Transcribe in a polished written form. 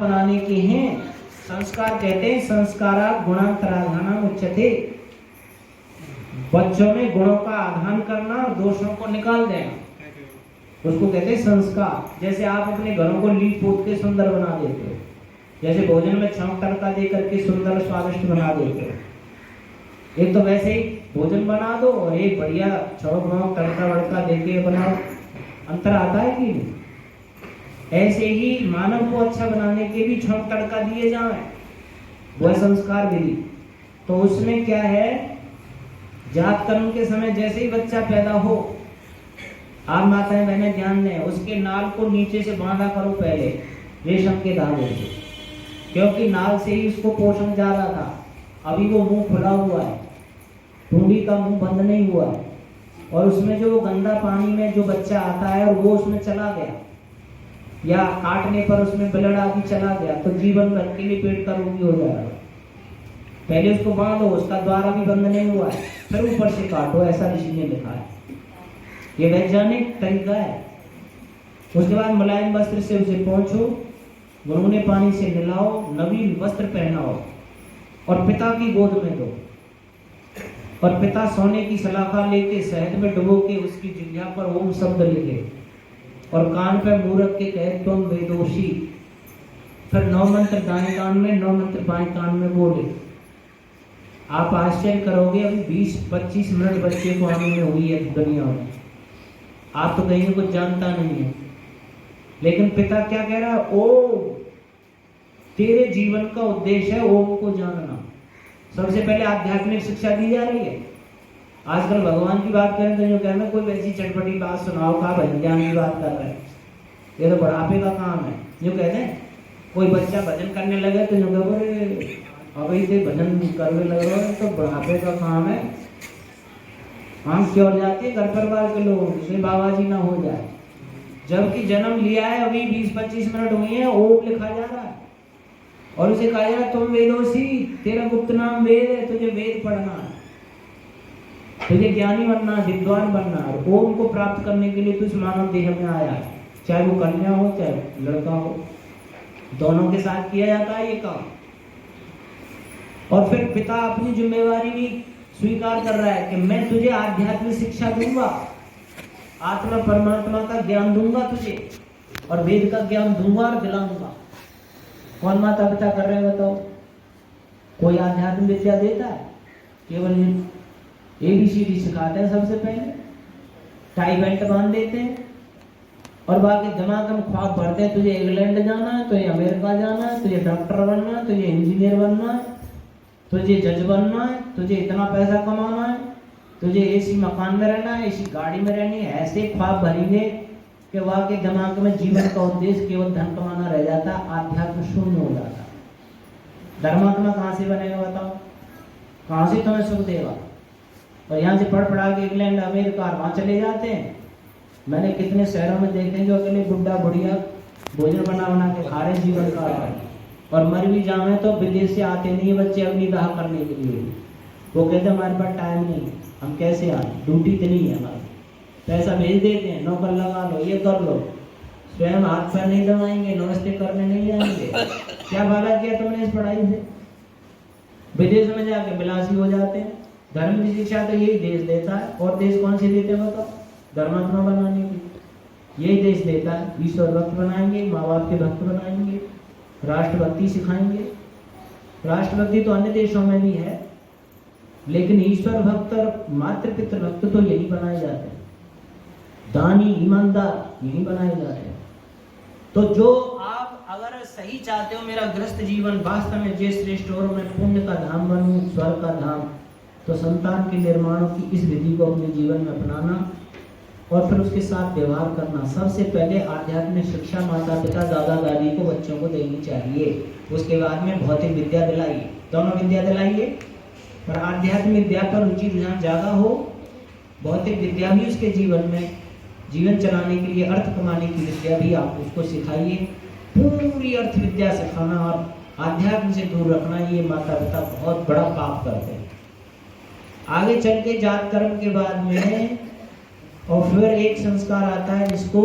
बनाने के हैं। संस्कार कहते हैं संस्कारा गुणांतराधानम उच्यते, बच्चों में गुणों का आधान करना और दोषों को निकाल देना, उसको कहते हैं संस्कार। जैसे आप अपने घरों को लीप पोत के सुंदर बना देते हो, जैसे भोजन में छौंक तड़का दे करके सुंदर स्वादिष्ट बना देते हो, एक तो वैसे ही भोजन बना दो और एक बढ़िया छौंक वौंक तड़का वड़का दे के बनाओ, अंतर आता है कि नहीं? ऐसे ही मानव को अच्छा बनाने के भी छौंक तड़का दिए जाए, वह संस्कार विधि। तो उसमें क्या है, जात कर्म के समय जैसे ही बच्चा पैदा हो, आप माताएं बहनें ध्यान दें, उसके नाल को नीचे से बांधा करो पहले रेशम के धागे से, क्योंकि नाल से ही उसको पोषण जा रहा था। अभी वो मुंह खुला हुआ है, ठूंडी का मुंह बंद नहीं हुआ है, और उसमें जो गंदा पानी में जो बच्चा आता है और वो उसमें चला गया या काटने पर उसमें ब्लड आदि चला गया, तो जीवन भर के लिए पेट का रोगी हो जाएगा। पहले उसको बांधो, उसका द्वार अभी बंद नहीं हुआ है, फिर ऊपर से काटो, ऐसा ऋषि ने लिखा है, ये वैज्ञानिक तरीका है। उसके बाद मुलायम वस्त्र से उसे पोंछो, गुनगुने पानी से नहलाओ, नवीन वस्त्र पहनाओ और पिता की गोद में दो, और पिता सोने की सलाखा लेके शहद में डुबो के उसकी जिह्वा पर ओम शब्द लिखे और कान पर मूरत के कहे तुम वेदोषी, फिर 9 मंत्र दाएं कान में 9 मंत्र बाएं कान में बोले। आप आश्चर्य करोगे, अभी 20-25 मिनट बच्चे को आने में हुई है दुनिया में, आप तो कहीं कुछ जानता नहीं है, लेकिन पिता क्या कह रहा है, ओम, तेरे जीवन का उद्देश्य है ओम को जानना। सबसे पहले आध्यात्मिक शिक्षा दी जा रही है। आजकल भगवान की बात करें तो जो कहना कोई वैसी चटपटी बात सुनाओ, का भजन ज्ञान की बात कर रहे हैं, ये तो बुढ़ापे का काम है। जो कहते हैं कोई बच्चा भजन करने लगे तो जो कहे अभी से भजन करने लग रहे हो, तो बुढ़ापे का काम है। आंख क्यों जाती है घर परिवार के लोगों की, बाबा जी ना हो जाए, जबकि जन्म लिया है अभी 20-25 मिनट हुए हैं, ओम लिखा जा रहा है और उसे कहा जा रहा है तुम वेदोसी, तेरा गुप्त नाम वेद है, तुझे वेद पढ़ना है, तुझे ज्ञानी बनना, विद्वान बनना है। ओम को प्राप्त करने के लिए तू इस मानव देह में आया है, चाहे वो कन्या हो चाहे लड़का हो, दोनों के साथ किया जाता है ये काम। और फिर पिता अपनी जिम्मेवारी भी स्वीकार कर रहा है कि मैं तुझे आध्यात्मिक शिक्षा दूंगा, आत्मा परमात्मा का ज्ञान दूंगा तुझे, और वेद का ज्ञान दूंगा और दिलाऊंगा। कौन माता पिता कर रहे हैं बताओ? कोई आध्यात्मिक विद्या देता है? केवल ABCD सिखाते हैं, सबसे पहले टाई बेल्ट बांध देते हैं और बाकी दिमाग में ख्वाब भरते हैं, तुझे इंग्लैंड जाना है, तुझे अमेरिका जाना है, तुझे डॉक्टर बनना है, तुझे इंजीनियर बनना है, तुझे जज बनना है, तुझे इतना पैसा कमाना है, तुझे ऐसी मकान में रहना है, ऐसी गाड़ी में रहनी है। ऐसे ख्वाब भरेंगे कि वाकई दिमाग में जीवन का उद्देश्य केवल धन कमाना रह जाता, आध्यात्म शून्य हो जाता। धर्मात्मा कहाँ से बनेगा बताओ? कहाँ से तुम्हें सुख देगा? और यहाँ से पढ़ पढ़ा के इंग्लैंड अमेरिका वहाँ चले जाते हैं। मैंने कितने शहरों में देखे जो अकेले बुढ़ा बुढ़िया भोजन बना बना के खा रहे जीवन का, और मर भी जाए तो विदेश से आते नहीं बच्चे अग्निदाह करने के लिए। वो कहते हमारे पास टाइम नहीं, हम कैसे आए, ड्यूटी तो नहीं है हमारी, पैसा भेज देते हैं, नौकर लगा लो, ये कर लो, स्वयं हाथ पैर नहीं दबाएंगे, नमस्ते करने नहीं जाएंगे। क्या फायदा किया तुमने इस पढ़ाई से? विदेश में जाके विलासी हो जाते हैं। धर्म की शिक्षा तो यही देश देता है, और देश कौन से देते हैं बताओ? धर्मात्मा बनाने की यही देश देता है। ईश्वर भक्त बनाएंगे, माँ बाप के भक्त बनाएंगे, राष्ट्रभक्ति सिखाएंगे। राष्ट्रभक्ति तो अन्य देशों में भी है, लेकिन ईश्वर भक्त और मातृ पितृ भक्त तो यही बनाए जाते हैं। दानी ईमानदार यही बनाए जाते हैं। तो जो आप अगर सही चाहते हो मेरा गृहस्थ जीवन वास्तव में जय श्रेष्ठ और मैं पुण्य का धाम बनूं, स्वर्ग का धाम, तो संतान के निर्माण की इस विधि को अपने जीवन में अपनाना और फिर उसके साथ व्यवहार करना। सबसे पहले आध्यात्मिक शिक्षा माता पिता दादा दादी को बच्चों को देनी चाहिए, उसके बाद में भौतिक विद्या दिलाइए, दोनों विद्या दिलाइए, पर आध्यात्मिक विद्या पर रुचि रुझान ज्यादा हो, भौतिक विद्या भी उसके जीवन में जीवन चलाने के लिए अर्थ कमाने की विद्या भी आप उसको सिखाइए। पूरी अर्थ विद्या सिखाना और आध्यात्म से दूर रखना, ये माता पिता बहुत बड़ा पाप करते हैं। आगे चल के जात कर्म के बाद में और फिर एक संस्कार आता है जिसको